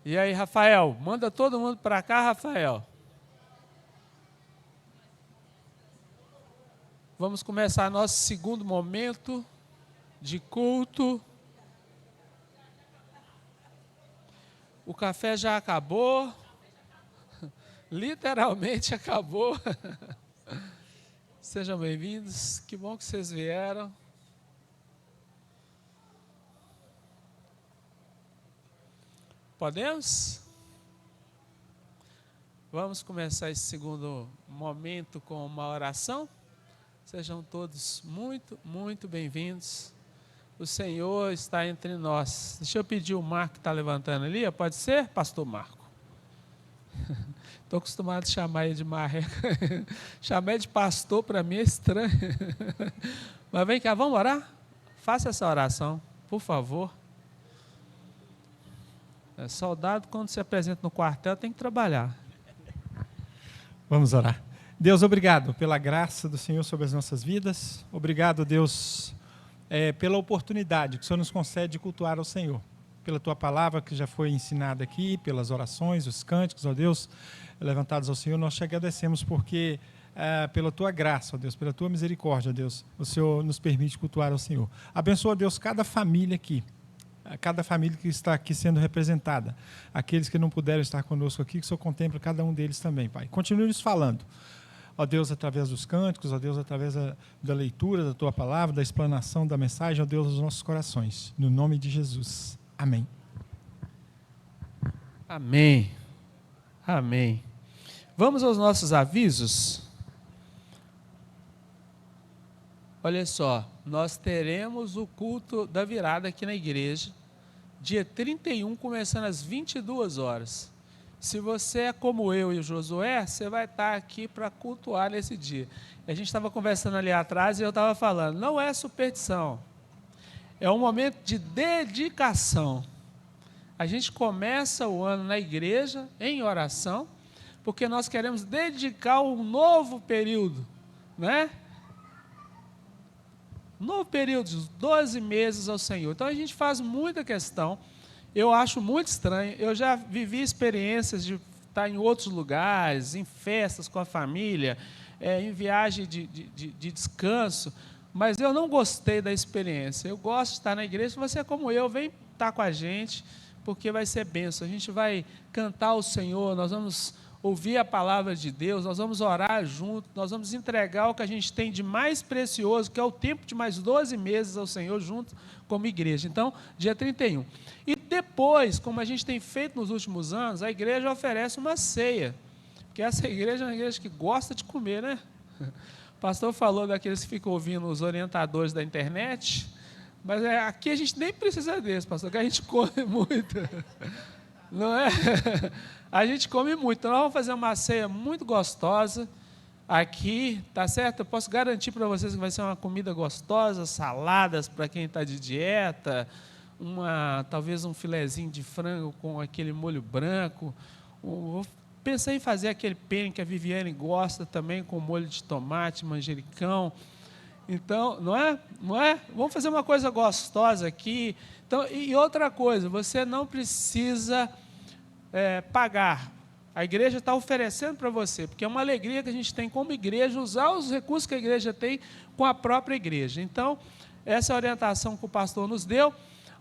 E aí, Rafael, manda todo mundo para cá, Rafael. Vamos começar nosso segundo momento de culto. O café já acabou. Literalmente acabou. Sejam bem-vindos. Que bom que vocês vieram. Podemos? Vamos começar esse segundo momento com uma oração? Sejam todos muito bem-vindos. O Senhor está entre nós. Deixa eu pedir o Marco que está levantando ali. Pode ser, pastor Marco? Estou acostumado a chamar ele de marreco. Chamar ele de pastor para mim é estranho. Mas vem cá, vamos orar? Faça essa oração, por favor. Soldado, quando se apresenta no quartel, tem que trabalhar. Vamos orar. Deus, obrigado pela graça do Senhor sobre as nossas vidas. Obrigado, Deus, pela oportunidade que o Senhor nos concede de cultuar ao Senhor. Pela Tua palavra que já foi ensinada aqui, pelas orações, os cânticos, ó Deus, levantados ao Senhor, nós te agradecemos porque, pela Tua graça, ó Deus, pela Tua misericórdia, ó Deus, o Senhor nos permite cultuar ao Senhor. Abençoa, ó Deus, cada família aqui. Cada família que está aqui sendo representada, aqueles que não puderam estar conosco aqui, que o Senhor contempla cada um deles também, Pai. Continue nos falando, ó Deus, através dos cânticos, ó Deus, através da leitura da Tua palavra, da explanação da mensagem, ó Deus, dos nossos corações. No nome de Jesus. Amém. Amém. Amém. Vamos aos nossos avisos? Olha só, nós teremos o culto da virada aqui na igreja, dia 31, começando às 22 horas. Se você é como eu e o Josué, você vai estar aqui para cultuar nesse dia. A gente estava conversando ali atrás e eu estava falando, não é superstição, é um momento de dedicação. A gente começa o ano na igreja, em oração, porque nós queremos dedicar um novo período, né? Novo período de 12 meses ao Senhor. Então a gente faz muita questão. Eu acho muito estranho. Eu já vivi experiências de estar em outros lugares, em festas com a família, em viagem de descanso, mas eu não gostei da experiência. Eu gosto de estar na igreja. Se você é como eu, vem estar com a gente, porque vai ser bênção. A gente vai cantar ao Senhor, nós vamos ouvir a palavra de Deus, nós vamos orar junto, nós vamos entregar o que a gente tem de mais precioso, que é o tempo de mais 12 meses ao Senhor, junto como igreja. Então, dia 31. E depois, como a gente tem feito nos últimos anos, a igreja oferece uma ceia, porque essa igreja é uma igreja que gosta de comer, né? O pastor falou daqueles que ficam ouvindo os orientadores da internet, mas aqui a gente nem precisa desse, pastor, que a gente come muito. Não é? A gente come muito. Então, nós vamos fazer uma ceia muito gostosa aqui, tá certo? Eu posso garantir para vocês que vai ser uma comida gostosa, saladas para quem está de dieta, talvez um filezinho de frango com aquele molho branco. Pensei em fazer aquele penne que a Viviane gosta também, com molho de tomate, manjericão. Então, não é? Vamos fazer uma coisa gostosa aqui. Então, e outra coisa, você não precisa pagar. A igreja está oferecendo para você, porque é uma alegria que a gente tem como igreja, usar os recursos que a igreja tem com a própria igreja. Então, essa é a orientação que o pastor nos deu,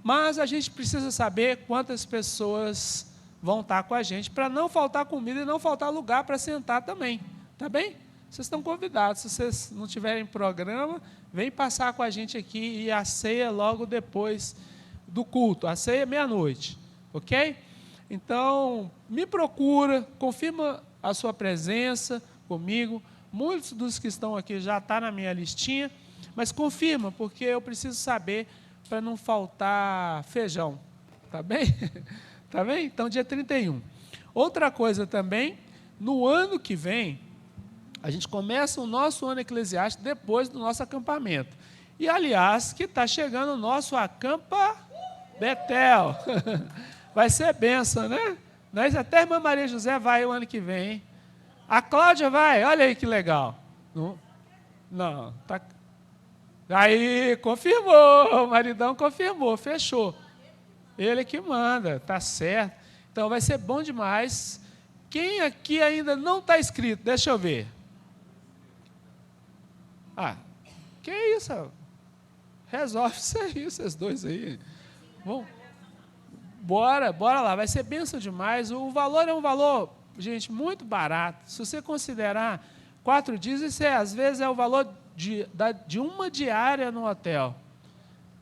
mas a gente precisa saber quantas pessoas vão estar com a gente, para não faltar comida e não faltar lugar para sentar também. Tá bem? Vocês estão convidados. Se vocês não tiverem programa, vem passar com a gente aqui, e a ceia logo depois do culto. A ceia é meia-noite, ok? Então, me procura, confirma a sua presença comigo. Muitos dos que estão aqui já estão na minha listinha, mas confirma, porque eu preciso saber para não faltar feijão. Tá bem? Tá bem? Então, dia 31. Outra coisa também, no ano que vem, a gente começa o nosso ano eclesiástico depois do nosso acampamento. E, aliás, que está chegando o nosso Acampa Betel. Vai ser bênção, né? Nós até a irmã Maria José vai o ano que vem, hein? A Cláudia vai, olha aí que legal. Não, tá. Aí, confirmou, o maridão confirmou, fechou. Ele que manda, tá certo. Então vai ser bom demais. Quem aqui ainda não está inscrito? Deixa eu ver. Que isso? Resolve isso aí, vocês dois aí. Bom, bora lá. Vai ser bênção demais. O valor é um valor, gente, muito barato. Se você considerar 4 dias, isso às vezes é o valor de uma diária no hotel.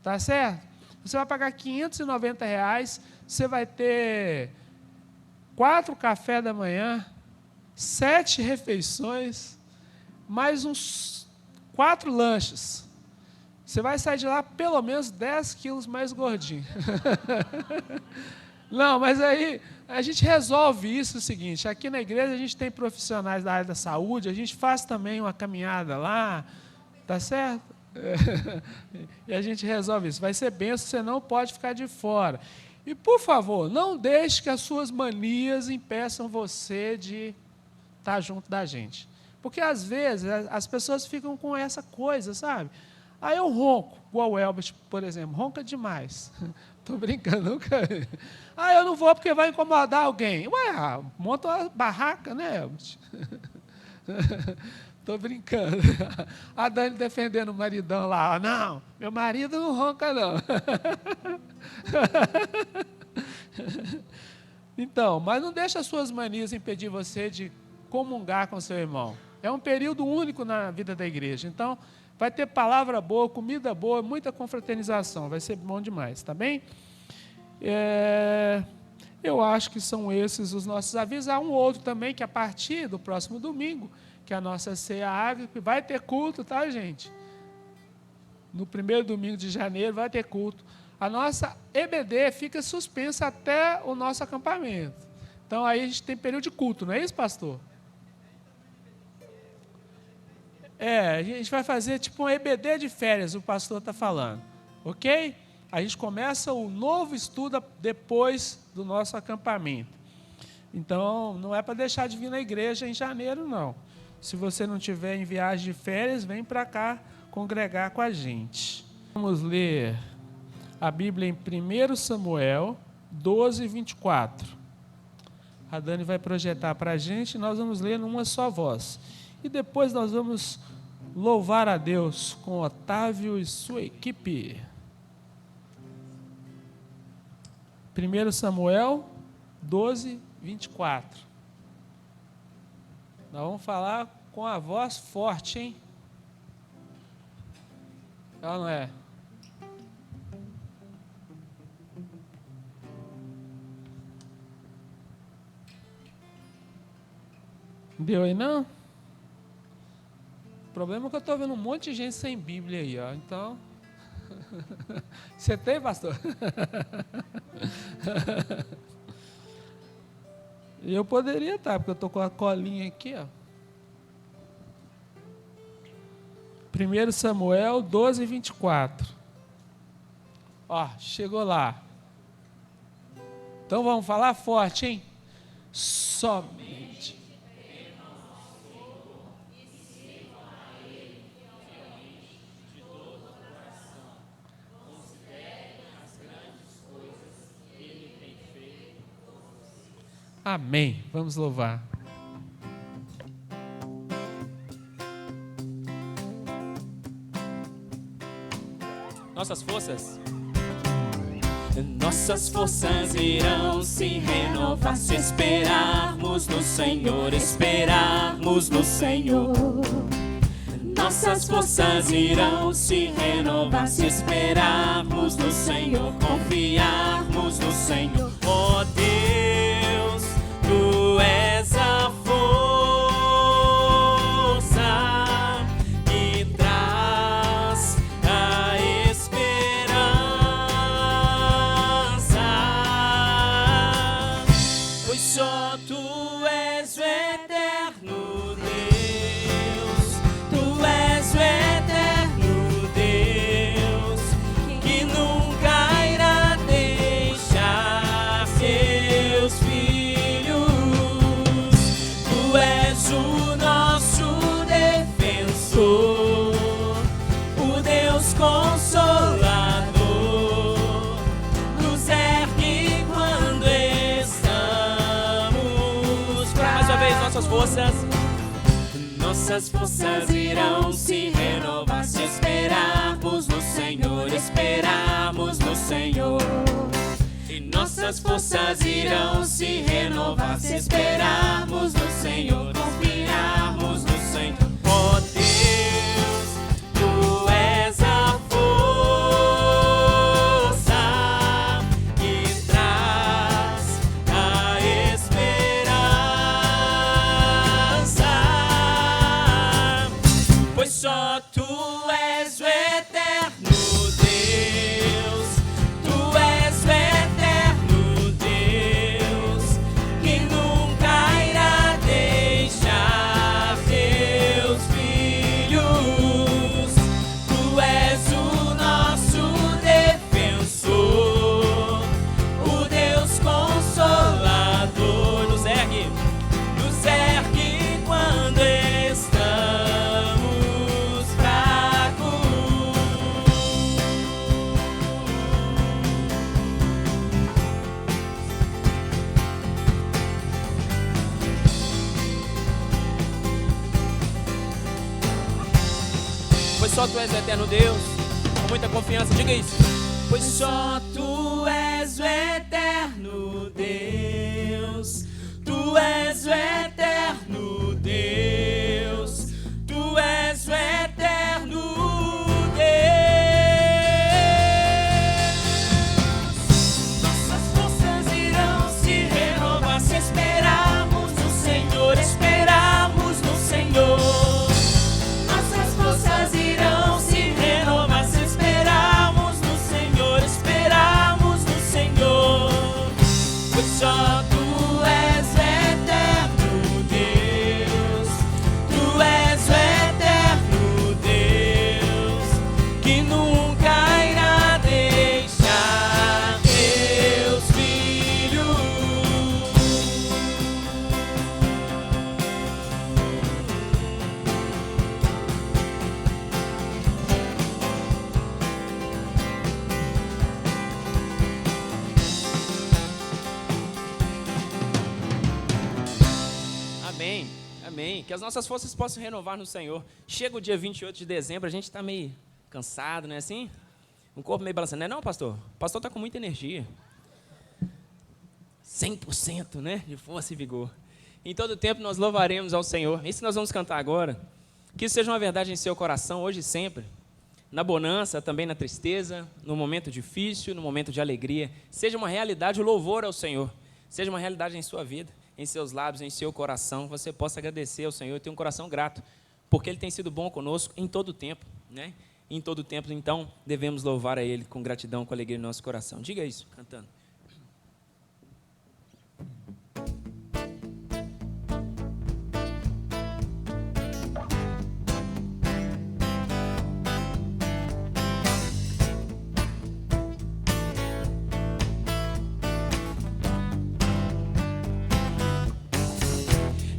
Tá certo? Você vai pagar R$590, você vai ter 4 cafés da manhã, 7 refeições, mais uns 4 lanches. Você vai sair de lá pelo menos 10 quilos mais gordinho. Não, mas aí a gente resolve isso o seguinte, aqui na igreja a gente tem profissionais da área da saúde, a gente faz também uma caminhada lá, tá certo? E a gente resolve isso. Vai ser bênção, você não pode ficar de fora. E, por favor, não deixe que as suas manias impeçam você de estar junto da gente. Porque, às vezes, as pessoas ficam com essa coisa, sabe? Aí eu ronco, igual o Elbert, por exemplo, ronca demais. Estou brincando, nunca. Eu não vou porque vai incomodar alguém. Ué, monta uma barraca, né, Elbert? Estou brincando. A Dani defendendo o maridão lá. Não, meu marido não ronca, não. Então, mas não deixe as suas manias impedir você de comungar com seu irmão. É um período único na vida da igreja. Então, vai ter palavra boa, comida boa, muita confraternização. Vai ser bom demais, tá bem? Eu acho que são esses os nossos avisos. Há um outro também, que a partir do próximo domingo, que é a nossa ceia ágape, vai ter culto, tá, gente? No primeiro domingo de janeiro vai ter culto. A nossa EBD fica suspensa até o nosso acampamento. Então, aí a gente tem período de culto, não é isso, pastor? A gente vai fazer tipo um EBD de férias, o pastor está falando. Ok? A gente começa o novo estudo depois do nosso acampamento. Então, não é para deixar de vir na igreja em janeiro, não. Se você não estiver em viagem de férias, vem para cá congregar com a gente. Vamos ler a Bíblia em 1 Samuel 12, 24. A Dani vai projetar para a gente e nós vamos ler numa só voz. E depois nós vamos louvar a Deus com Otávio e sua equipe. 1 Samuel 12, 24. Nós vamos falar com a voz forte, hein? Ela não é? Deu aí, não? O problema é que eu estou vendo um monte de gente sem Bíblia aí, ó. Então, você tem, pastor? Eu poderia estar, porque eu estou com a colinha aqui, ó. 1 Samuel 12, 24. Ó, chegou lá. Então vamos falar forte, hein? Somente. Amém. Vamos louvar. Nossas forças irão se renovar se esperarmos no Senhor, esperarmos no Senhor. Nossas forças irão se renovar se esperarmos no Senhor, confiarmos no Senhor. Oh Deus, Tu és a força que traz a esperança, pois só Tu és o eterno Deus, Tu és o eterno Deus, que nunca irá deixar nossas forças irão se renovar se esperarmos no Senhor, esperarmos no Senhor. E nossas forças irão se renovar se esperarmos no Senhor, confiarmos no Senhor. Ó Deus, Tu és a força que traz a esperança, pois só Tu és o eterno Deus, Tu és o eterno Deus, que nunca irá deixar Teus filhos. Tu és o nosso defensor, o Deus consolador. Nos ergue quando estamos fracos. Pois só Tu és o eterno Deus. Com muita confiança, diga isso. Pois só Tu és o eterno Deus, Tu és o eterno Deus, Tu és o eterno Deus. Nossas forças irão se renovar se esperarmos no Senhor, esperarmos no Senhor. Nossas forças irão se renovar se esperarmos no Senhor, esperarmos no Senhor. Pois só Tu és o eterno Deus, Tu és o eterno Deus, que nunca irá deixar Teus filhos. Amém, amém. Que as nossas forças possam renovar no Senhor. Chega o dia 28 de dezembro, a gente está meio cansado, não é assim? Um corpo meio balançando, não é não, pastor? O pastor está com muita energia. 100%, né? De força e vigor. Em todo tempo nós louvaremos ao Senhor. Isso que nós vamos cantar agora. Que isso seja uma verdade em seu coração, hoje e sempre. Na bonança, também na tristeza, no momento difícil, no momento de alegria. Seja uma realidade o louvor ao Senhor. Seja uma realidade em sua vida, em seus lábios, em seu coração. Você possa agradecer ao Senhor e ter um coração grato, porque Ele tem sido bom conosco em todo o tempo, né? Em todo o tempo, então, devemos louvar a Ele com gratidão, com alegria no nosso coração. Diga isso, cantando.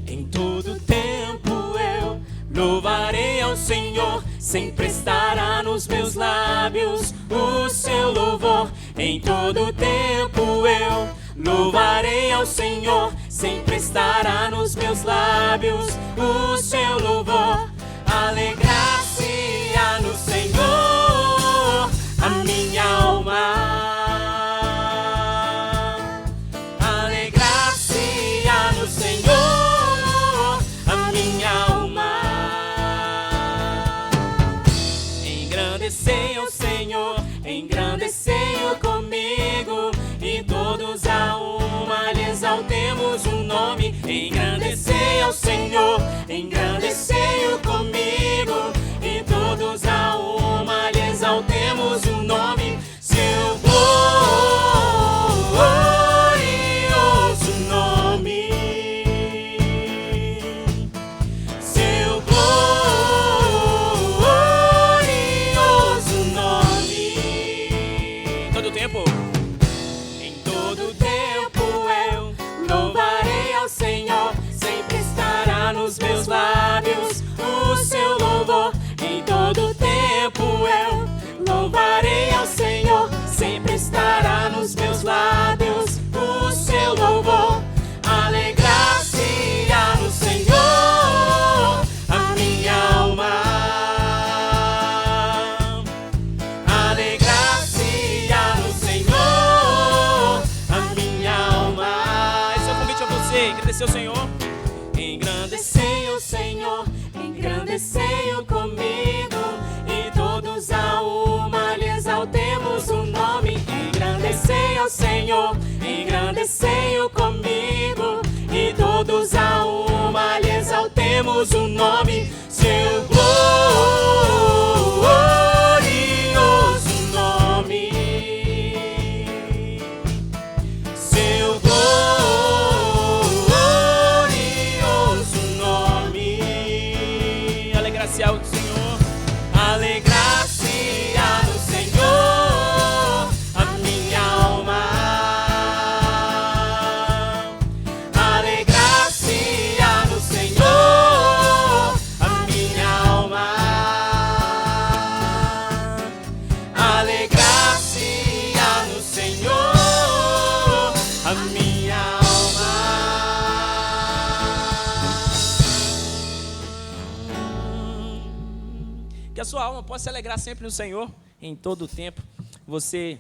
Em todo tempo eu louvarei ao Senhor, sempre estará nos meus lábios o seu louvor. Em todo tempo eu louvarei ao Senhor, sempre estará nos meus lábios o seu louvor. Alegrar-se-á no Senhor a minha alma. Alegrar-se-á no Senhor a minha alma. Engrandecei ao Senhor, engrandecei-o comigo, e todos a uma lhe exaltemos o nome. Engrandecei ao Senhor, engrandecei-o comigo, e todos a uma lhe exaltemos o nome. Seu glorioso nome, seu glorioso nome. Todo tempo. Em todo tempo eu louvarei ao Senhor, sempre estará nos meus lábios o seu louvor. Em todo tempo eu louvarei ao Senhor, sempre estará nos meus lábios o seu louvor. Alegrar-se-á no Senhor engrandecer o Senhor. Engrandecei o Senhor, engrandecei-o comigo, e todos a uma lhe exaltemos o nome. Engrandecei o Senhor, engrandecei-o comigo, e todos a uma lhe exaltemos o nome. Seu glorioso nome, seu glorioso nome. Alegrar-se ao Senhor. Alegrar-se no Senhor a minha alma. Alegrar-se no Senhor a minha alma. Alegrar-se no Senhor a minha alma. Que a sua alma possa se alegrar sempre no Senhor, em todo o tempo. Você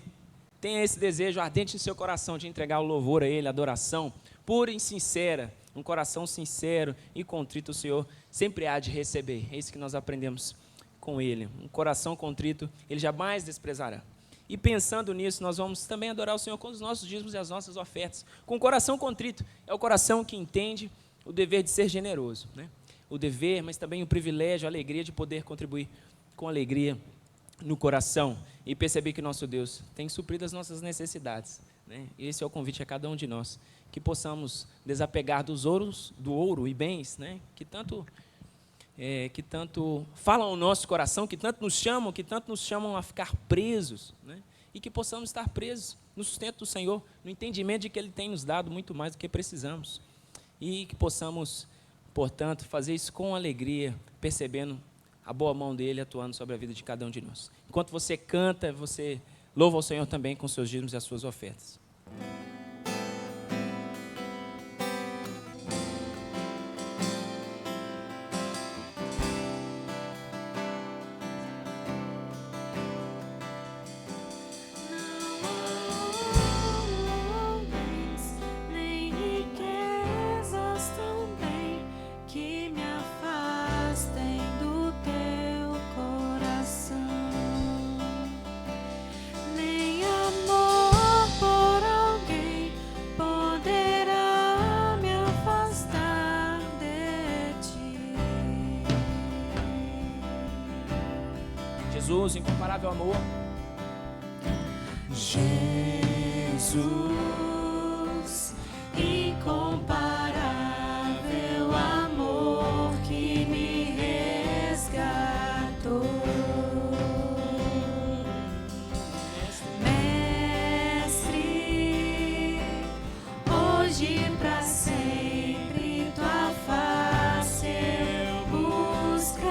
tenha esse desejo ardente em seu coração de entregar o louvor a Ele, a adoração pura e sincera. Um coração sincero e contrito o Senhor sempre há de receber. É isso que nós aprendemos com Ele. Um coração contrito, Ele jamais desprezará. E pensando nisso, nós vamos também adorar o Senhor com os nossos dízimos e as nossas ofertas. Com o coração contrito, é o coração que entende o dever de ser generoso, né? O dever, mas também o privilégio, a alegria de poder contribuir com alegria no coração e perceber que nosso Deus tem suprido as nossas necessidades, né? Esse é o convite a cada um de nós, que possamos desapegar do ouro e bens, né? Que tanto falam ao nosso coração, que tanto nos chamam a ficar presos, né? E que possamos estar presos no sustento do Senhor, no entendimento de que Ele tem nos dado muito mais do que precisamos, e que possamos, portanto, fazer isso com alegria, percebendo a boa mão dele atuando sobre a vida de cada um de nós. Enquanto você canta, você louva ao Senhor também com seus dízimos e as suas ofertas. Nem riquezas também que me afastem do teu coração, nem amor por alguém poderá me afastar de ti. Jesus, incomparável amor. Jesus, incomparável amor que me resgatou. Mestre, hoje pra sempre tua face eu buscarei.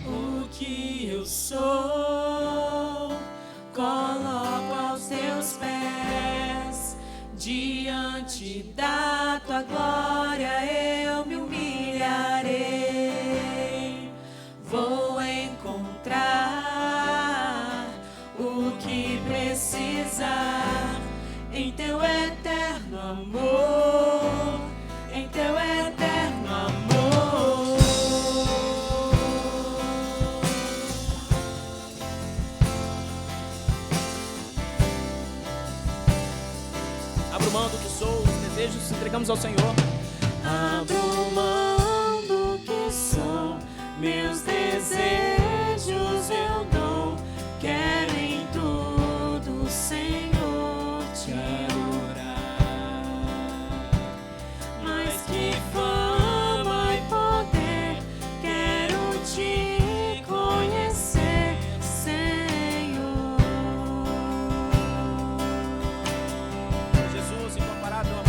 O que eu sou, coloco aos teus pés. Diante da tua glória eu me humilharei. Vou encontrar o que precisar em teu eterno amor, em teu eterno amor. Abro mão do que sou, os desejos, entregamos ao Senhor. Abro mão do que sou, meus desejos eu dou. Quero em tudo, Senhor, te adorar. Mais que fama e poder, quero te conhecer, Senhor. Jesus, incomparável amor.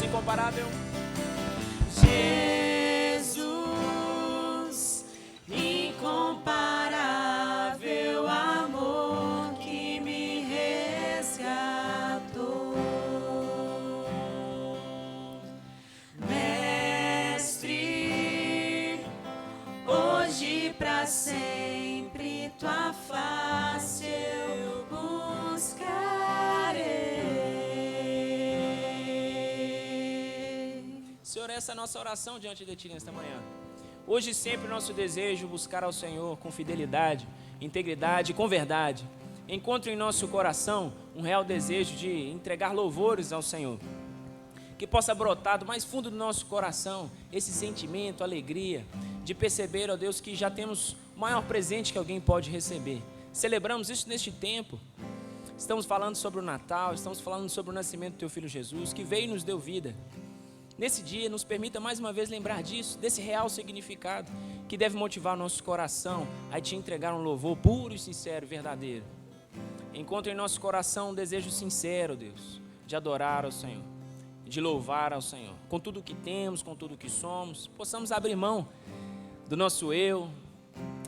incomparável. Jesus, incomparável amor que me resgatou. Mestre, hoje pra sempre tua face eu buscarei. Senhor, essa é a nossa oração diante de Ti nesta manhã. Hoje e sempre nosso desejo buscar ao Senhor com fidelidade, integridade e com verdade. Encontro em nosso coração um real desejo de entregar louvores ao Senhor. Que possa brotar do mais fundo do nosso coração esse sentimento, alegria, de perceber, ó Deus, que já temos o maior presente que alguém pode receber. Celebramos isso neste tempo. Estamos falando sobre o Natal, estamos falando sobre o nascimento do Teu Filho Jesus, que veio e nos deu vida. Nesse dia, nos permita mais uma vez lembrar disso, desse real significado, que deve motivar o nosso coração a Te entregar um louvor puro e sincero, verdadeiro. Encontre em nosso coração um desejo sincero, Deus, de adorar ao Senhor, de louvar ao Senhor, com tudo o que temos, com tudo o que somos, possamos abrir mão do nosso eu,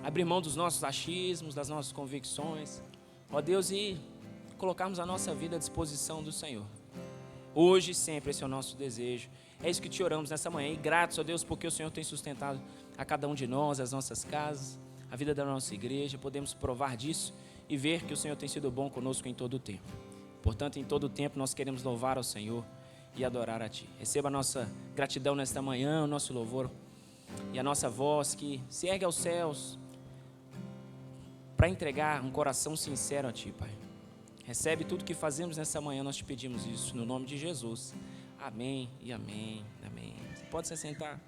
abrir mão dos nossos achismos, das nossas convicções, ó Deus, e colocarmos a nossa vida à disposição do Senhor. Hoje e sempre esse é o nosso desejo. É isso que Te oramos nessa manhã, e gratos, ó Deus, porque o Senhor tem sustentado a cada um de nós, as nossas casas, a vida da nossa igreja. Podemos provar disso e ver que o Senhor tem sido bom conosco em todo o tempo. Portanto, em todo o tempo nós queremos louvar ao Senhor e adorar a Ti. Receba a nossa gratidão nesta manhã, o nosso louvor e a nossa voz que se ergue aos céus para entregar um coração sincero a Ti, Pai. Recebe tudo que fazemos nessa manhã, nós Te pedimos isso no nome de Jesus. Amém e amém, amém. Você pode se sentar.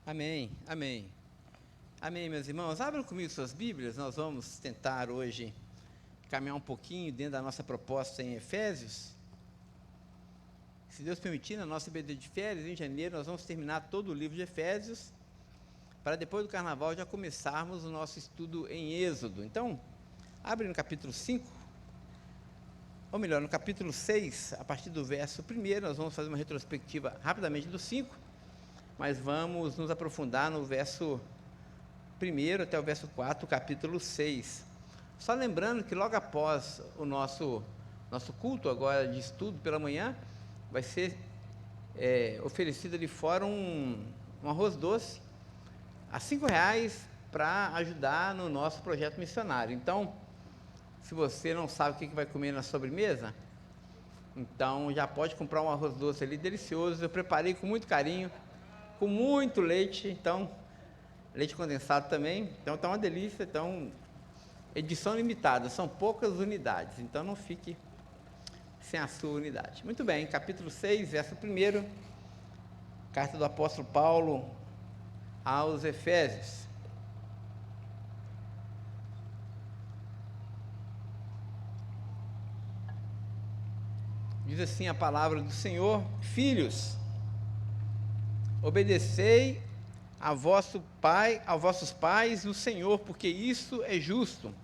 Amém, amém. Amém, meus irmãos. Abram comigo suas Bíblias. Nós vamos tentar hoje caminhar um pouquinho dentro da nossa proposta em Efésios. Se Deus permitir, na nossa IBD de férias, em janeiro, nós vamos terminar todo o livro de Efésios, para depois do carnaval já começarmos o nosso estudo em Êxodo. Então, abre no capítulo 5, ou melhor, no capítulo 6, a partir do verso 1, nós vamos fazer uma retrospectiva rapidamente do 5, mas vamos nos aprofundar no verso 1 até o verso 4, capítulo 6. Só lembrando que logo após o nosso culto agora de estudo pela manhã, vai ser oferecido ali fora um arroz doce a R$5 para ajudar no nosso projeto missionário. Então, se você não sabe o que vai comer na sobremesa, então já pode comprar um arroz doce ali delicioso. Eu preparei com muito carinho, com muito leite, então leite condensado também, então está uma delícia. Então, edição limitada, são poucas unidades, então não fique sem a sua unidade. Muito bem, capítulo 6, verso 1, carta do apóstolo Paulo aos Efésios. Diz assim a palavra do Senhor: filhos, obedecei a vosso pai, aos vossos pais no Senhor, porque isso é justo.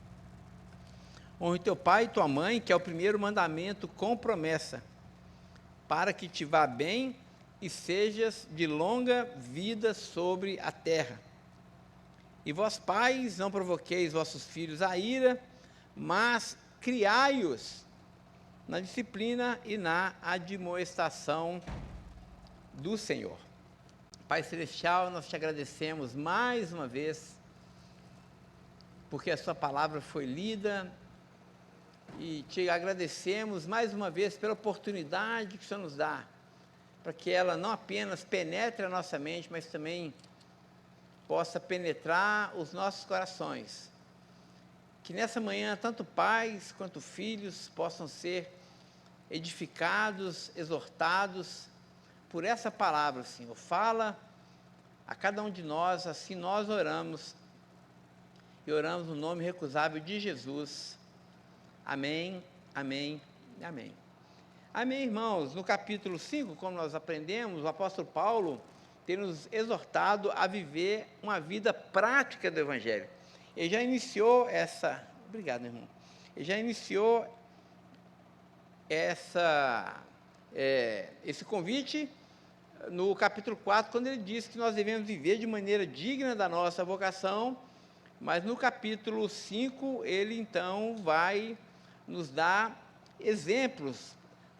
Honre teu pai e tua mãe, que é o primeiro mandamento com promessa, para que te vá bem e sejas de longa vida sobre a terra. E vós, pais, não provoqueis vossos filhos a ira, mas criai-os na disciplina e na admoestação do Senhor. Pai Celestial, nós te agradecemos mais uma vez, porque a sua palavra foi lida, e te agradecemos mais uma vez pela oportunidade que o Senhor nos dá, para que ela não apenas penetre a nossa mente, mas também possa penetrar os nossos corações. Que nessa manhã, tanto pais quanto filhos possam ser edificados, exortados por essa palavra, Senhor. Fala a cada um de nós, assim nós oramos, e oramos no nome recusável de Jesus. Amém, amém e amém. Amém, irmãos? No capítulo 5, como nós aprendemos, o apóstolo Paulo tem nos exortado a viver uma vida prática do Evangelho. Ele já iniciou essa... Obrigado, meu irmão. Ele já iniciou esse convite no capítulo 4, quando ele diz que nós devemos viver de maneira digna da nossa vocação, mas no capítulo 5, ele então vai nos dar exemplos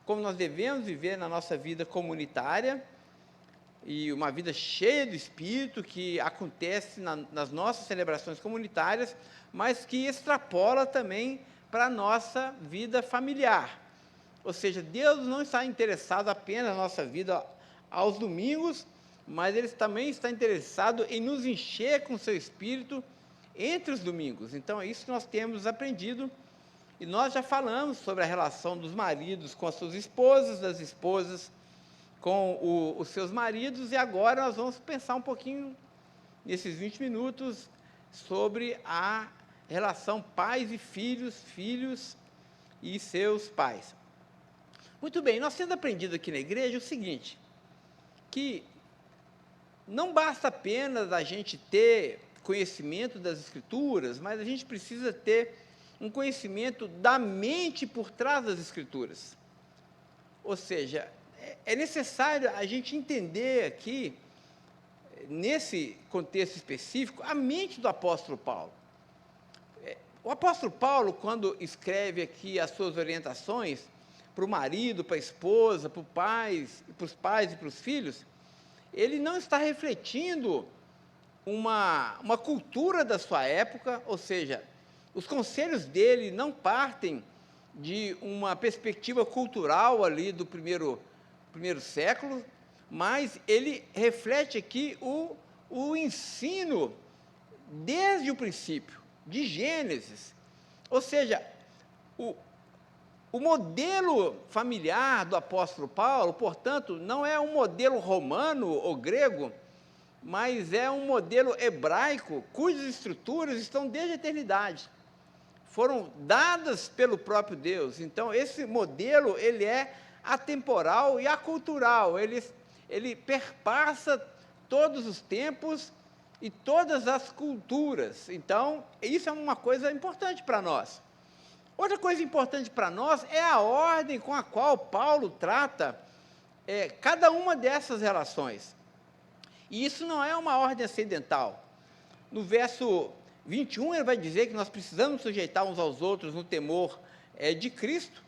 como nós devemos viver na nossa vida comunitária, e uma vida cheia do Espírito, que acontece nas nossas celebrações comunitárias, mas que extrapola também para a nossa vida familiar. Ou seja, Deus não está interessado apenas na nossa vida aos domingos, mas Ele também está interessado em nos encher com o seu Espírito entre os domingos. Então, é isso que nós temos aprendido, e nós já falamos sobre a relação dos maridos com as suas esposas, das esposas com os seus maridos, e agora nós vamos pensar um pouquinho, nesses 20 minutos, sobre a relação pais e filhos, filhos e seus pais. Muito bem, nós temos aprendido aqui na igreja o seguinte, que não basta apenas a gente ter conhecimento das Escrituras, mas a gente precisa ter um conhecimento da mente por trás das Escrituras. Ou seja, é necessário a gente entender aqui, nesse contexto específico, a mente do apóstolo Paulo. O apóstolo Paulo, quando escreve aqui as suas orientações para o marido, para a esposa, para os pais e para os filhos, ele não está refletindo uma cultura da sua época, ou seja, os conselhos dele não partem de uma perspectiva cultural ali do primeiro século, mas ele reflete aqui o ensino desde o princípio, de Gênesis. Ou seja, o modelo familiar do apóstolo Paulo, portanto, não é um modelo romano ou grego, mas é um modelo hebraico, cujas estruturas estão desde a eternidade. Foram dadas pelo próprio Deus. Então, esse modelo, ele é atemporal e acultural. Ele perpassa todos os tempos e todas as culturas. Então, isso é uma coisa importante para nós. Outra coisa importante para nós é a ordem com a qual Paulo trata cada uma dessas relações. E isso não é uma ordem acidental. No verso 21, ele vai dizer que nós precisamos sujeitar uns aos outros no temor de Cristo,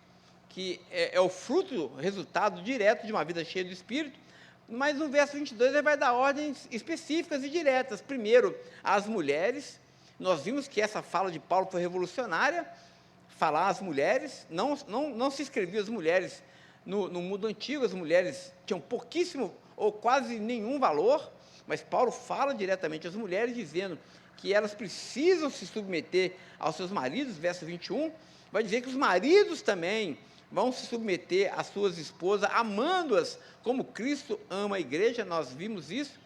que é o fruto, resultado direto de uma vida cheia do Espírito. Mas no verso 22, ele vai dar ordens específicas e diretas. Primeiro, às mulheres. Nós vimos que essa fala de Paulo foi revolucionária, falar às mulheres. Não se escrevia as mulheres no mundo antigo, as mulheres tinham pouquíssimo ou quase nenhum valor, mas Paulo fala diretamente às mulheres, dizendo que elas precisam se submeter aos seus maridos. Verso 21, vai dizer que os maridos também vão se submeter às suas esposas, amando-as como Cristo ama a igreja. Nós vimos isso.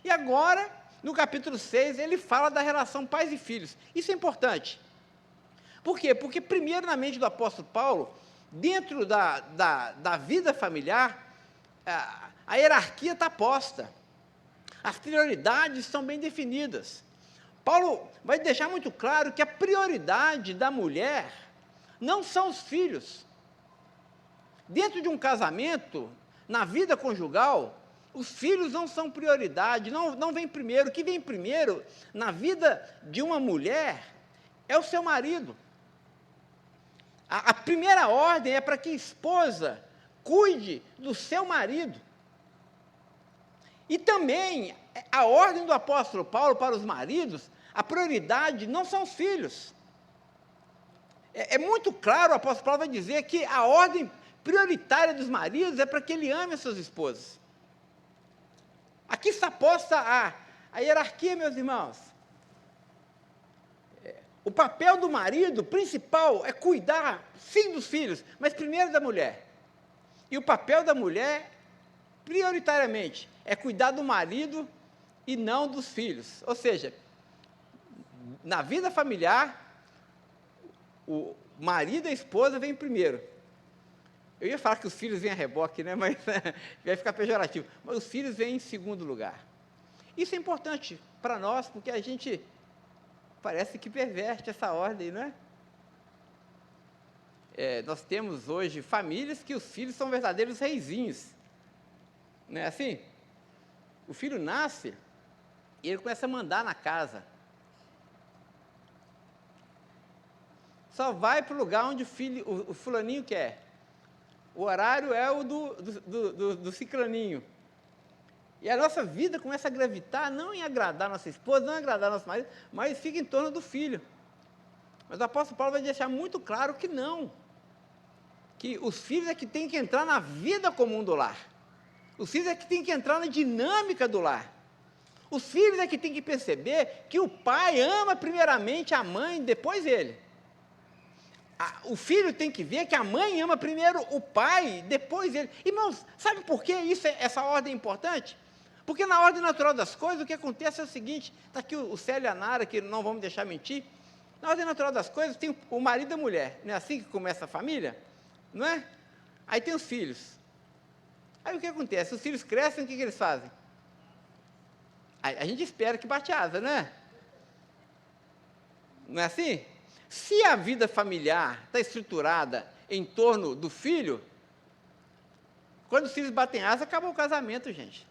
E agora, no capítulo 6, ele fala da relação pais e filhos. Isso é importante. Por quê? Porque primeiro, na mente do apóstolo Paulo, dentro da vida familiar, a hierarquia está posta. As prioridades estão bem definidas. Paulo vai deixar muito claro que a prioridade da mulher não são os filhos. Dentro de um casamento, na vida conjugal, os filhos não são prioridade, não vem primeiro. O que vem primeiro na vida de uma mulher é o seu marido. A primeira ordem é para que a esposa cuide do seu marido. E também, a ordem do apóstolo Paulo para os maridos, a prioridade não são os filhos. É muito claro, o apóstolo Paulo vai dizer que a ordem prioritária dos maridos é para que ele ame as suas esposas. Aqui está posta a hierarquia, meus irmãos. O papel do marido principal é cuidar, sim, dos filhos, mas primeiro da mulher. E o papel da mulher, prioritariamente, é cuidar do marido e não dos filhos. Ou seja, na vida familiar, o marido e a esposa vêm primeiro. Eu ia falar que os filhos vêm a reboque, né? Mas vai ficar pejorativo. Mas os filhos vêm em segundo lugar. Isso é importante para nós, porque a gente parece que perverte essa ordem, não é? Nós temos hoje famílias que os filhos são verdadeiros reizinhos. Não é assim? O filho nasce e ele começa a mandar na casa. Só vai para o lugar onde o fulaninho quer. O horário é o do ciclaninho. E a nossa vida começa a gravitar, não em agradar nossa esposa, não em agradar nosso marido, mas fica em torno do filho. Mas o apóstolo Paulo vai deixar muito claro que não. Que os filhos é que têm que entrar na vida comum do lar. Os filhos é que têm que entrar na dinâmica do lar. Os filhos é que têm que perceber que o pai ama primeiramente a mãe, depois ele. O filho tem que ver que a mãe ama primeiro o pai, depois ele. Irmãos, sabe por que essa ordem é importante? Porque na ordem natural das coisas, o que acontece é o seguinte, está aqui o Célio e a Nara, que não vão me deixar mentir. Na ordem natural das coisas, tem o marido e a mulher. Não é assim que começa a família? Não é? Aí tem os filhos. Aí o que acontece? Os filhos crescem, o que eles fazem? A gente espera que bate asa, não é? Não é assim? Se a vida familiar está estruturada em torno do filho, quando os filhos batem asa, acabou o casamento, gente.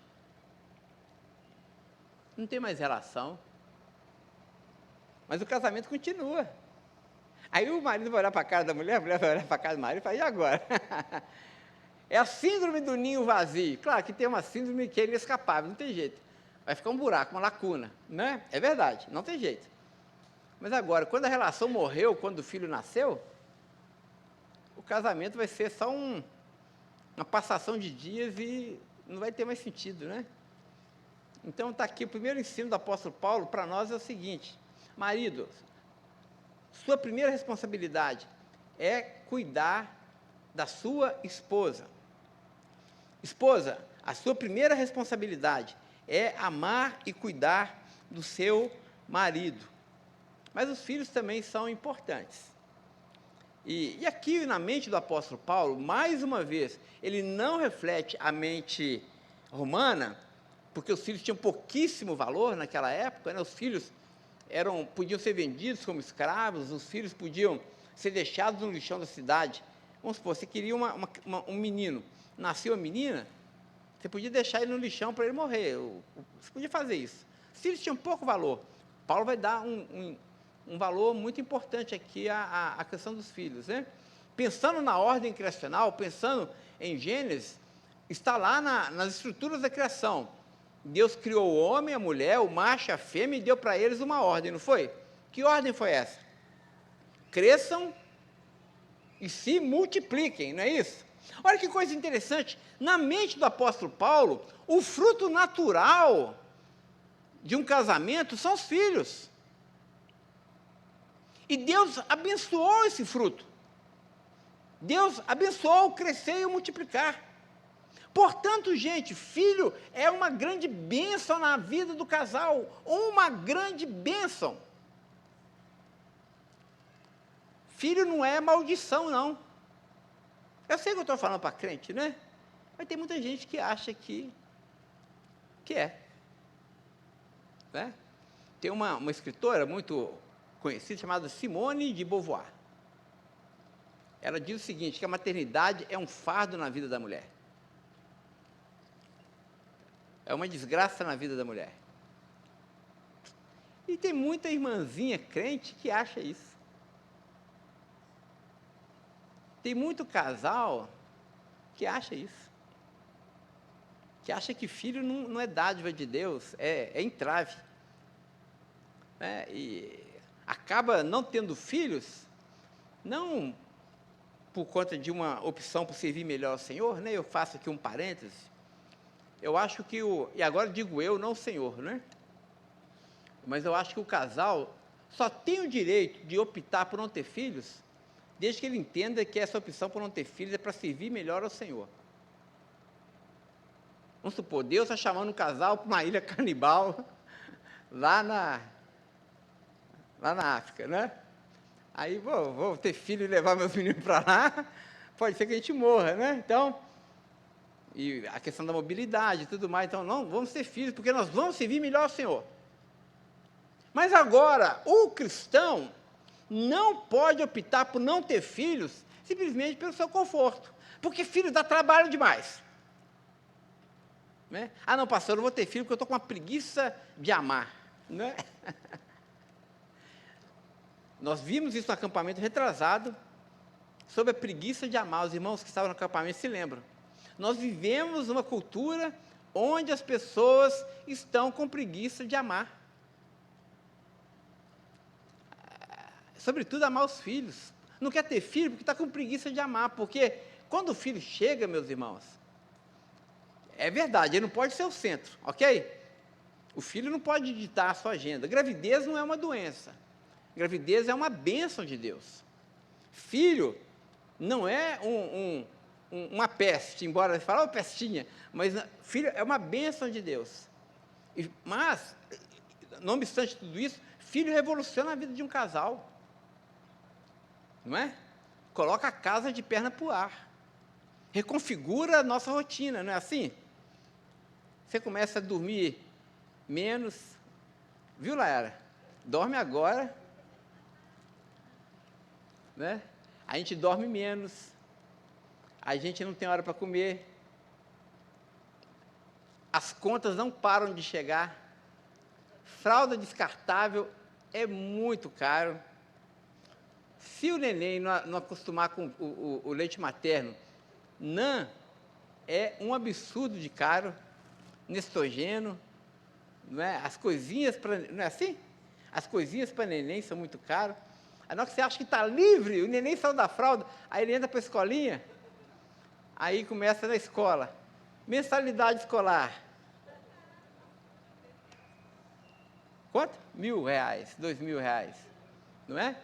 Não tem mais relação. Mas o casamento continua. Aí o marido vai olhar para a cara da mulher, a mulher vai olhar para a cara do marido e fala, e agora? É a síndrome do ninho vazio. Claro que tem uma síndrome que é inescapável, não tem jeito. Vai ficar um buraco, uma lacuna, né? É verdade, não tem jeito. Mas agora, quando a relação morreu, quando o filho nasceu, o casamento vai ser só uma passação de dias e não vai ter mais sentido, né? Então está aqui, o primeiro ensino do apóstolo Paulo para nós é o seguinte, maridos, sua primeira responsabilidade é cuidar da sua esposa. Esposa, a sua primeira responsabilidade é amar e cuidar do seu marido. Mas os filhos também são importantes. E aqui na mente do apóstolo Paulo, mais uma vez, ele não reflete a mente romana, porque os filhos tinham pouquíssimo valor naquela época, né? Os filhos podiam ser vendidos como escravos, os filhos podiam ser deixados no lixão da cidade. Vamos supor, você queria um menino, nasceu a menina, você podia deixar ele no lixão para ele morrer, você podia fazer isso. Os filhos tinham pouco valor. Paulo vai dar um valor muito importante aqui à questão dos filhos, né? Pensando na ordem criacional, pensando em Gênesis, está lá nas estruturas da criação. Deus criou o homem, a mulher, o macho, a fêmea e deu para eles uma ordem, não foi? Que ordem foi essa? Cresçam e se multipliquem, não é isso? Olha que coisa interessante, na mente do apóstolo Paulo, o fruto natural de um casamento são os filhos. E Deus abençoou esse fruto. Deus abençoou o crescer e o multiplicar. Portanto, gente, filho é uma grande bênção na vida do casal, uma grande bênção. Filho não é maldição, não. Eu sei que eu estou falando para crente, né? Mas tem muita gente que acha que é. Né? Tem uma escritora muito conhecida chamada Simone de Beauvoir. Ela diz o seguinte, que a maternidade é um fardo na vida da mulher. É uma desgraça na vida da mulher. E tem muita irmãzinha crente que acha isso. Tem muito casal que acha isso. Que acha que filho não é dádiva de Deus, é entrave. E acaba não tendo filhos, não por conta de uma opção por servir melhor ao Senhor, né? Eu faço aqui um parêntese. Eu acho que e agora digo eu, não o Senhor, né? Mas eu acho que o casal só tem o direito de optar por não ter filhos, desde que ele entenda que essa opção por não ter filhos é para servir melhor ao Senhor. Vamos supor, Deus está chamando um casal para uma ilha canibal, lá na África, né? Aí vou ter filho e levar meus meninos para lá, pode ser que a gente morra, né? Então, e a questão da mobilidade e tudo mais, então não, vamos ter filhos, porque nós vamos servir melhor ao Senhor. Mas agora, o cristão não pode optar por não ter filhos simplesmente pelo seu conforto, porque filho dá trabalho demais. Né? Ah, não, pastor, eu não vou ter filho porque eu estou com uma preguiça de amar. Né? Nós vimos isso no acampamento retrasado, sobre a preguiça de amar. Os irmãos que estavam no acampamento se lembram. Nós vivemos uma cultura onde as pessoas estão com preguiça de amar. Sobretudo amar os filhos. Não quer ter filho porque está com preguiça de amar, porque quando o filho chega, meus irmãos, é verdade, ele não pode ser o centro, ok? O filho não pode ditar a sua agenda. Gravidez não é uma doença. Gravidez é uma bênção de Deus. Filho não é uma peste, embora você fale, pestinha, mas filho é uma bênção de Deus. Mas, não obstante tudo isso, filho revoluciona a vida de um casal. Não é? Coloca a casa de perna para o ar. Reconfigura a nossa rotina, não é assim? Você começa a dormir menos. Viu, Laera? Dorme agora. Né? A gente dorme menos. A gente não tem hora para comer. As contas não param de chegar. Fralda descartável é muito caro. Se o neném não acostumar com o leite materno, NAN é um absurdo de caro, Nestogeno, não é? As coisinhas para, não é assim? As coisinhas para neném são muito caras. Aí na hora que você acha que está livre, o neném saiu da fralda, aí ele entra para a escolinha, aí começa na escola. Mensalidade escolar. Quanto? R$1.000, R$2.000, não é?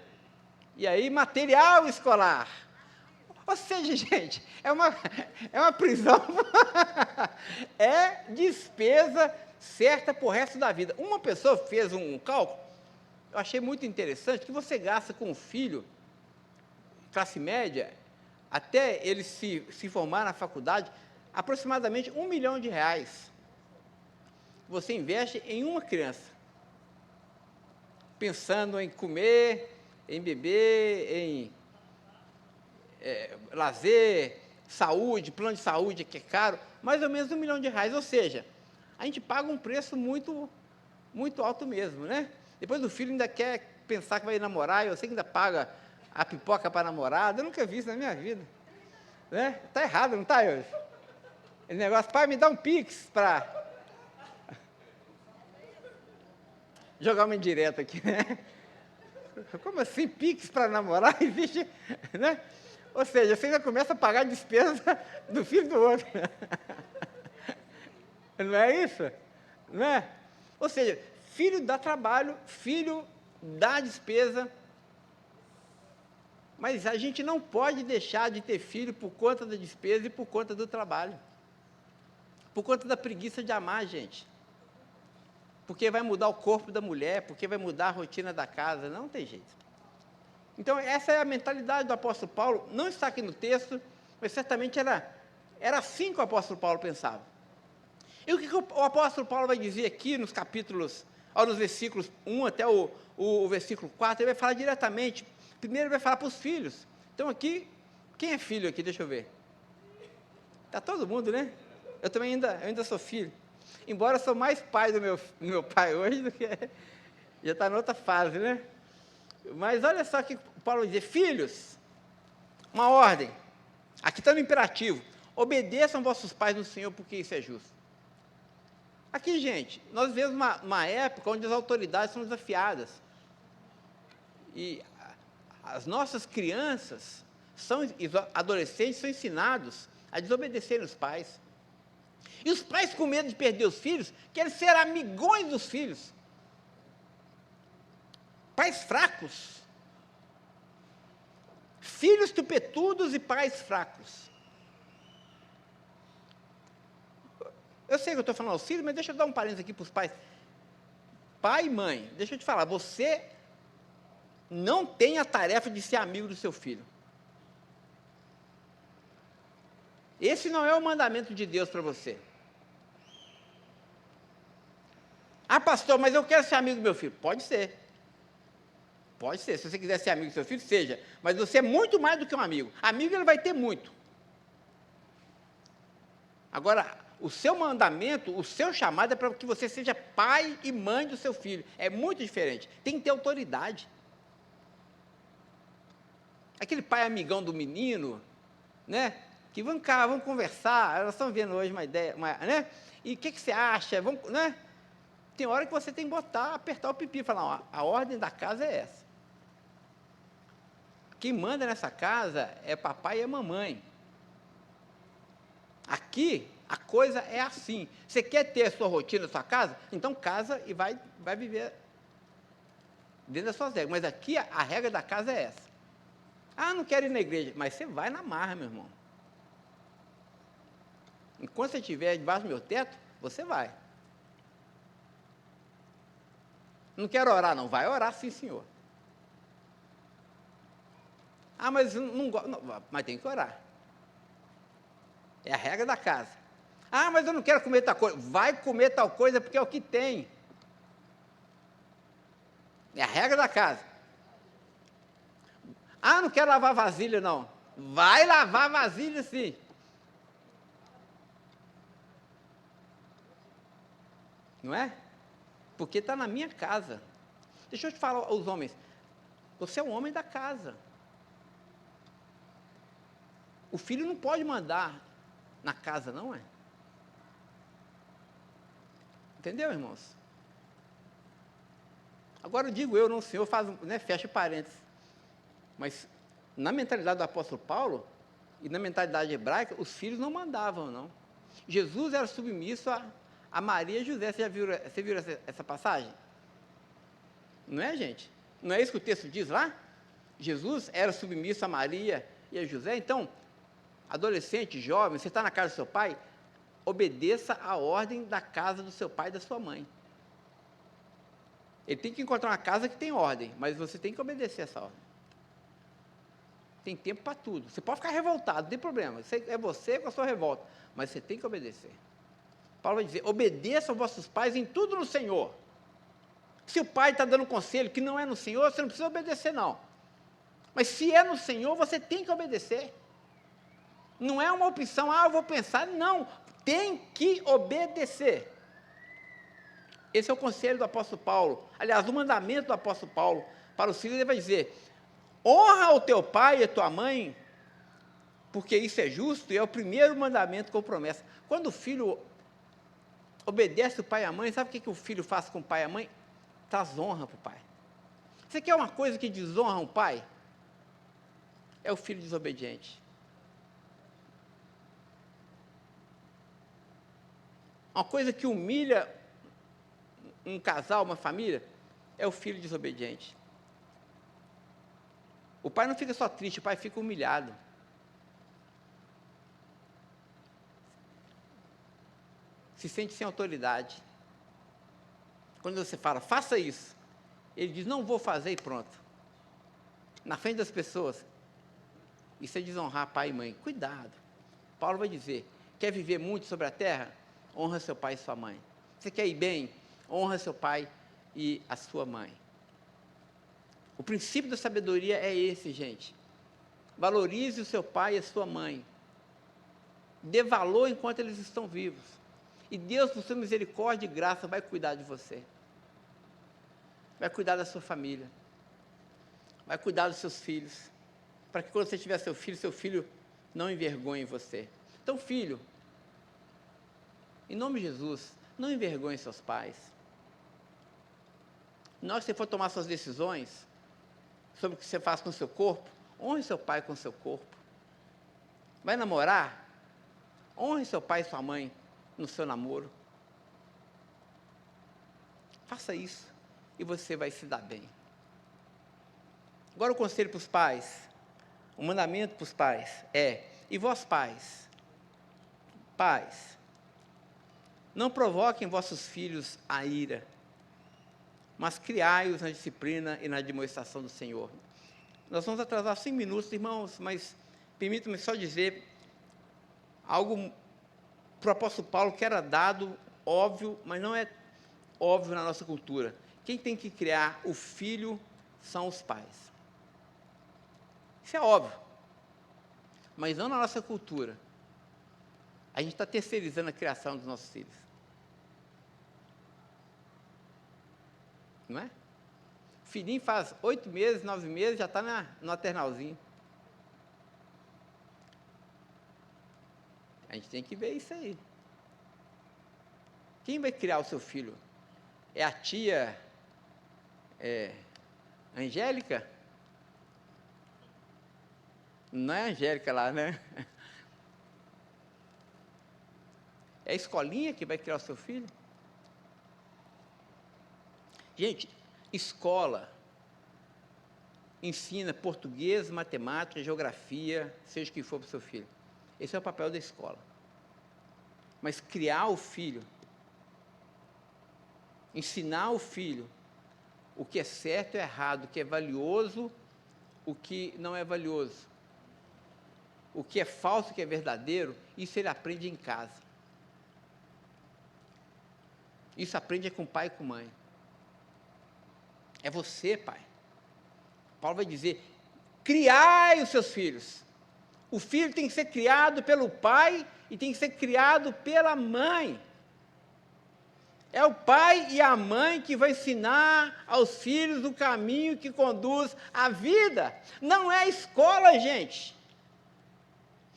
E aí, material escolar. Ou seja, gente, é uma prisão, é despesa certa para o resto da vida. Uma pessoa fez um cálculo, eu achei muito interessante, que você gasta com o filho, classe média, até ele se formar na faculdade, aproximadamente R$1 milhão. Você investe em uma criança, pensando em comer, em beber, em lazer, saúde, plano de saúde que é caro, mais ou menos R$1 milhão. Ou seja, a gente paga um preço muito, muito alto mesmo, né? Depois o filho ainda quer pensar que vai namorar, eu sei que ainda paga a pipoca para a namorada, eu nunca vi isso na minha vida. Né? Está errado, não está, hoje? Esse negócio, pai, me dá um pix para jogar uma indireta aqui, né? Como assim, pix para namorar? Existe, né? Ou seja, você ainda começa a pagar a despesa do filho do outro. Não é isso? Não é? Ou seja, filho dá trabalho, filho dá despesa, mas a gente não pode deixar de ter filho por conta da despesa e por conta do trabalho. Por conta da preguiça de amar, gente. Porque vai mudar o corpo da mulher, porque vai mudar a rotina da casa, não tem jeito. Então, essa é a mentalidade do apóstolo Paulo, não está aqui no texto, mas certamente era assim que o apóstolo Paulo pensava. E o que o apóstolo Paulo vai dizer aqui nos capítulos, nos versículos 1 até o versículo 4, ele vai falar diretamente, primeiro ele vai falar para os filhos. Então aqui, quem é filho aqui? Deixa eu ver. Está todo mundo, né? Eu ainda sou filho. Embora eu sou mais pai do meu pai hoje do que... Já está em outra fase, né? Mas olha só que Paulo vai dizer, filhos, uma ordem, aqui está no imperativo, obedeçam vossos pais no Senhor, porque isso é justo. Aqui, gente, nós vemos uma época onde as autoridades são desafiadas, e as nossas crianças, adolescentes, são ensinados a desobedecerem os pais. E os pais, com medo de perder os filhos, querem ser amigões dos filhos. Pais fracos. Filhos tupetudos e pais fracos. Eu sei que eu estou falando aos filhos, mas deixa eu dar um parênteses aqui para os pais. Pai e mãe, deixa eu te falar, você não tem a tarefa de ser amigo do seu filho. Esse não é o mandamento de Deus para você. Ah, pastor, mas eu quero ser amigo do meu filho. Pode ser. Pode ser. Se você quiser ser amigo do seu filho, seja. Mas você é muito mais do que um amigo. Amigo ele vai ter muito. Agora, o seu mandamento, o seu chamado é para que você seja pai e mãe do seu filho. É muito diferente. Tem que ter autoridade. Aquele pai amigão do menino, né? Que vamos cá, vamos conversar. Elas estão vendo hoje uma ideia, né? E o que você acha? Vamos, né? Tem hora que você tem que botar, apertar o pipi e falar, ó, a ordem da casa é essa. Quem manda nessa casa é papai e a mamãe. Aqui, a coisa é assim. Você quer ter a sua rotina na sua casa? Então casa e vai viver dentro das suas regras. Mas aqui, a regra da casa é essa. Ah, não quero ir na igreja. Mas você vai na marra, meu irmão. Enquanto você estiver debaixo do meu teto, você vai. Não quero orar, não. Vai orar, sim, senhor. Ah, mas não gosto. Mas tem que orar. É a regra da casa. Ah, mas eu não quero comer tal coisa. Vai comer tal coisa porque é o que tem. É a regra da casa. Ah, não quero lavar vasilha, não. Vai lavar vasilha, sim. Não é? Porque está na minha casa. Deixa eu te falar aos homens. Você é um homem da casa. O filho não pode mandar na casa, não é? Entendeu, irmãos? Agora eu digo eu, não o senhor, fecha parênteses. Mas na mentalidade do apóstolo Paulo e na mentalidade hebraica, os filhos não mandavam, não. Jesus era submisso a Maria e José. Você viu essa passagem? Não é, gente? Não é isso que o texto diz lá? Jesus era submisso a Maria e a José. Então, adolescente, jovem, você está na casa do seu pai, obedeça a ordem da casa do seu pai e da sua mãe. Ele tem que encontrar uma casa que tem ordem, mas você tem que obedecer essa ordem. Tem tempo para tudo. Você pode ficar revoltado, não tem problema. É você com a sua revolta, mas você tem que obedecer. Paulo vai dizer, obedeça aos vossos pais em tudo no Senhor. Se o pai está dando um conselho que não é no Senhor, você não precisa obedecer, não. Mas se é no Senhor, você tem que obedecer. Não é uma opção, eu vou pensar, não. Tem que obedecer. Esse é o conselho do apóstolo Paulo. Aliás, o mandamento do apóstolo Paulo para os filhos, ele vai dizer, honra o teu pai e a tua mãe, porque isso é justo e é o primeiro mandamento com promessa. Quando o filho obedece o pai e a mãe, sabe o que o filho faz com o pai e a mãe? Traz honra para o pai. Você quer uma coisa que desonra o pai? É o filho desobediente. Uma coisa que humilha um casal, uma família, é o filho desobediente. O pai não fica só triste, o pai fica humilhado. Se sente sem autoridade. Quando você fala, faça isso, ele diz, não vou fazer e pronto. Na frente das pessoas. Isso é desonrar pai e mãe. Cuidado. Paulo vai dizer, quer viver muito sobre a terra? Honra seu pai e sua mãe. Você quer ir bem? Honra seu pai e a sua mãe. O princípio da sabedoria é esse, gente. Valorize o seu pai e a sua mãe. Dê valor enquanto eles estão vivos. E Deus, por sua misericórdia e graça, vai cuidar de você. Vai cuidar da sua família. Vai cuidar dos seus filhos. Para que quando você tiver seu filho não envergonhe você. Então, filho, em nome de Jesus, não envergonhe seus pais. Na hora que você for tomar suas decisões sobre o que você faz com o seu corpo, honre seu pai com o seu corpo. Vai namorar? Honre seu pai e sua mãe no seu namoro. Faça isso e você vai se dar bem. Agora o conselho para os pais, o mandamento para os pais é, e vós pais, não provoquem vossos filhos a ira, mas criai-os na disciplina e na demonstração do Senhor. Nós vamos atrasar 5 minutos, irmãos, mas permitam-me só dizer, algo para o apóstolo Paulo que era dado, óbvio, mas não é óbvio na nossa cultura. Quem tem que criar o filho são os pais. Isso é óbvio, mas não na nossa cultura. A gente está terceirizando a criação dos nossos filhos. Não é? O filhinho faz 8 meses, 9 meses, já está no maternalzinho. A gente tem que ver isso aí. Quem vai criar o seu filho? É a tia Angélica? Não é a Angélica lá, né? É a escolinha que vai criar o seu filho? Gente, escola ensina português, matemática, geografia, seja o que for para o seu filho. Esse é o papel da escola. Mas criar o filho, ensinar o filho o que é certo e errado, o que é valioso, o que não é valioso, o que é falso, o que é verdadeiro, isso ele aprende em casa. Isso aprende com o pai e com a mãe. É você, pai. Paulo vai dizer, criai os seus filhos. O filho tem que ser criado pelo pai e tem que ser criado pela mãe. É o pai e a mãe que vai ensinar aos filhos o caminho que conduz à vida. Não é a escola, gente.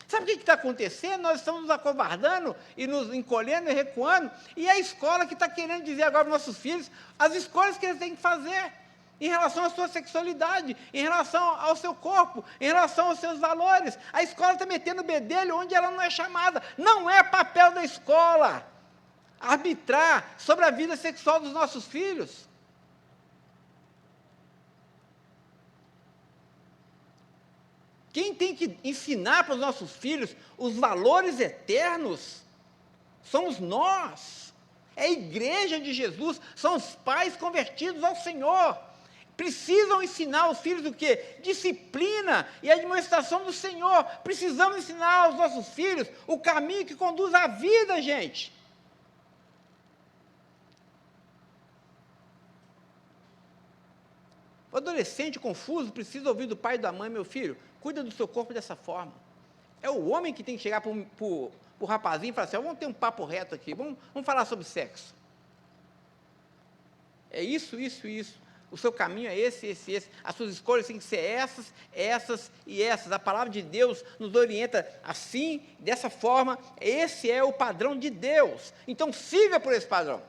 Sabe o que está acontecendo? Nós estamos nos acovardando e nos encolhendo e recuando, e é a escola que está querendo dizer agora para os nossos filhos as escolhas que eles têm que fazer em relação à sua sexualidade, em relação ao seu corpo, em relação aos seus valores. A escola está metendo o bedelho onde ela não é chamada. Não é papel da escola arbitrar sobre a vida sexual dos nossos filhos. Quem tem que ensinar para os nossos filhos os valores eternos somos nós. É a igreja de Jesus, são os pais convertidos ao Senhor. Precisam ensinar os filhos o quê? Disciplina e administração do Senhor. Precisamos ensinar aos nossos filhos o caminho que conduz à vida, gente. O adolescente confuso precisa ouvir do pai e da mãe, meu filho, cuida do seu corpo dessa forma. É o homem que tem que chegar para o rapazinho e falar assim, vamos ter um papo reto aqui, vamos falar sobre sexo. É isso, isso, isso. O seu caminho é esse, esse, esse. As suas escolhas têm que ser essas, essas e essas. A palavra de Deus nos orienta assim, dessa forma. Esse é o padrão de Deus. Então, siga por esse padrão.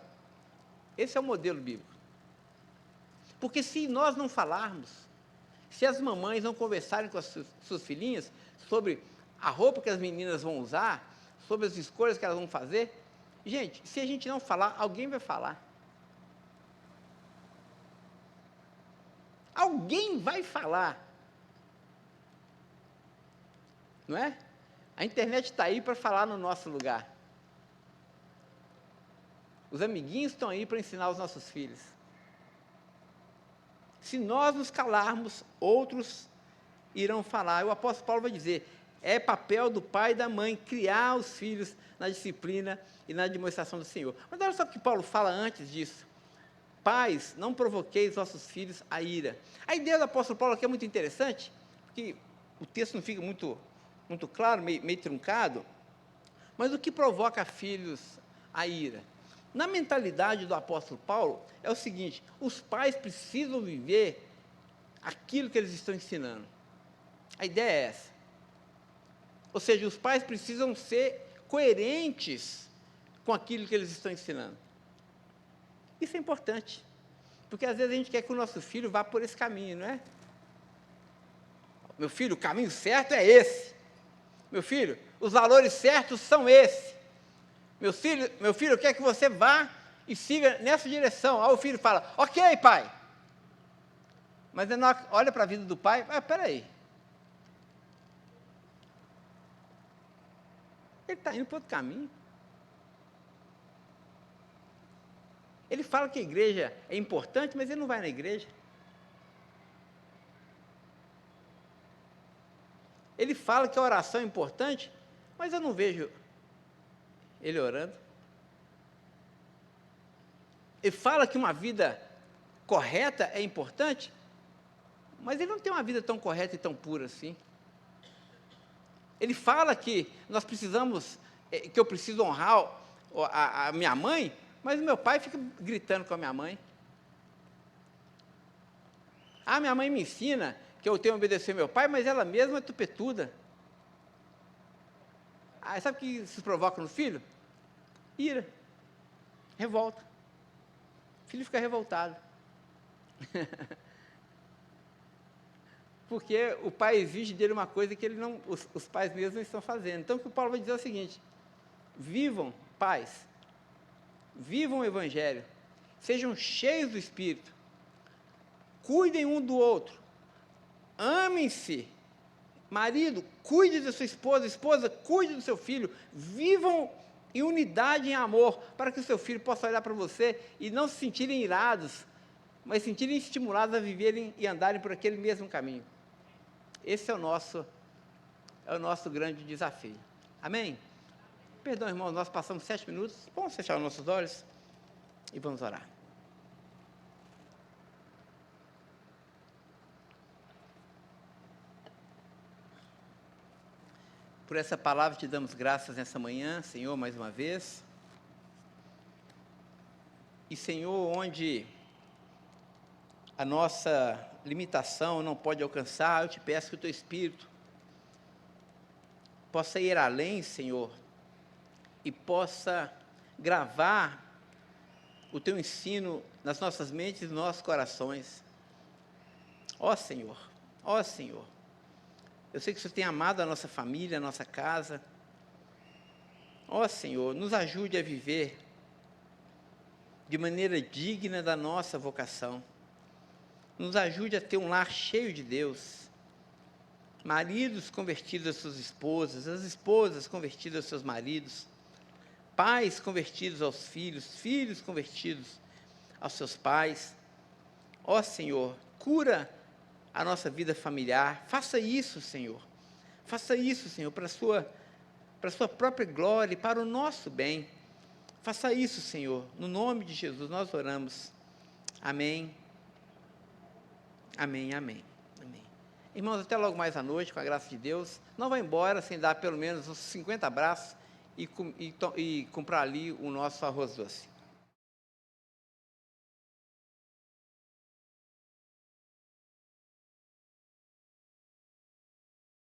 Esse é o modelo bíblico. Porque se nós não falarmos, se as mamães não conversarem com as suas filhinhas sobre a roupa que as meninas vão usar, sobre as escolhas que elas vão fazer, gente, se a gente não falar, alguém vai falar. Alguém vai falar. Não é? A internet está aí para falar no nosso lugar. Os amiguinhos estão aí para ensinar os nossos filhos. Se nós nos calarmos, outros irão falar. O apóstolo Paulo vai dizer, é papel do pai e da mãe criar os filhos na disciplina e na demonstração do Senhor. Mas olha só o que Paulo fala antes disso. Pais, não provoqueis vossos filhos a ira. A ideia do apóstolo Paulo aqui é muito interessante, porque o texto não fica muito claro, meio truncado, mas o que provoca filhos a ira? Na mentalidade do apóstolo Paulo, é o seguinte, os pais precisam viver aquilo que eles estão ensinando. A ideia é essa. Ou seja, os pais precisam ser coerentes com aquilo que eles estão ensinando. Isso é importante, porque às vezes a gente quer que o nosso filho vá por esse caminho, não é? Meu filho, o caminho certo é esse. Meu filho, os valores certos são esses. Meu filho, eu quero que você vá e siga nessa direção. Aí o filho fala, ok, pai. Mas ele olha para a vida do pai, espera aí. Ele está indo para outro caminho. Ele fala que a igreja é importante, mas ele não vai na igreja. Ele fala que a oração é importante, mas eu não vejo ele orando. Ele fala que uma vida correta é importante, mas ele não tem uma vida tão correta e tão pura assim. Ele fala que nós precisamos, que eu preciso honrar a minha mãe, mas o meu pai fica gritando com a minha mãe. Ah, minha mãe me ensina que eu tenho que obedecer meu pai, mas ela mesma é tupetuda. Ah, sabe o que isso provoca no filho? Ira, revolta. O filho fica revoltado. Porque o pai exige dele uma coisa que ele não, os pais mesmos não estão fazendo. Então, o que o Paulo vai dizer é o seguinte: vivam, pais, vivam o Evangelho, sejam cheios do Espírito, cuidem um do outro, amem-se. Marido, cuide da sua esposa, esposa, cuide do seu filho, vivam em unidade, em amor, para que o seu filho possa olhar para você e não se sentirem irados, mas se sentirem estimulados a viverem e andarem por aquele mesmo caminho. Esse é o nosso grande desafio. Amém? Perdão, irmãos, nós passamos 7 minutos, vamos fechar os nossos olhos e vamos orar. Por essa palavra te damos graças nessa manhã, Senhor, mais uma vez. E, Senhor, onde a nossa limitação não pode alcançar, eu te peço que o Teu Espírito possa ir além, Senhor, e possa gravar o Teu ensino nas nossas mentes e nos nossos corações. Ó Senhor, eu sei que o Senhor tem amado a nossa família, a nossa casa. Ó Senhor, nos ajude a viver de maneira digna da nossa vocação. Nos ajude a ter um lar cheio de Deus. Maridos convertidos às suas esposas, as esposas convertidas aos seus maridos, pais convertidos aos filhos, filhos convertidos aos seus pais. Ó Senhor, cura a nossa vida familiar. Faça isso, Senhor. Faça isso, Senhor, para a sua própria glória e para o nosso bem. Faça isso, Senhor. No nome de Jesus nós oramos. Amém. Amém, amém, amém. Irmãos, até logo mais à noite, com a graça de Deus. Não vá embora sem dar pelo menos uns 50 abraços e comprar ali o nosso arroz doce.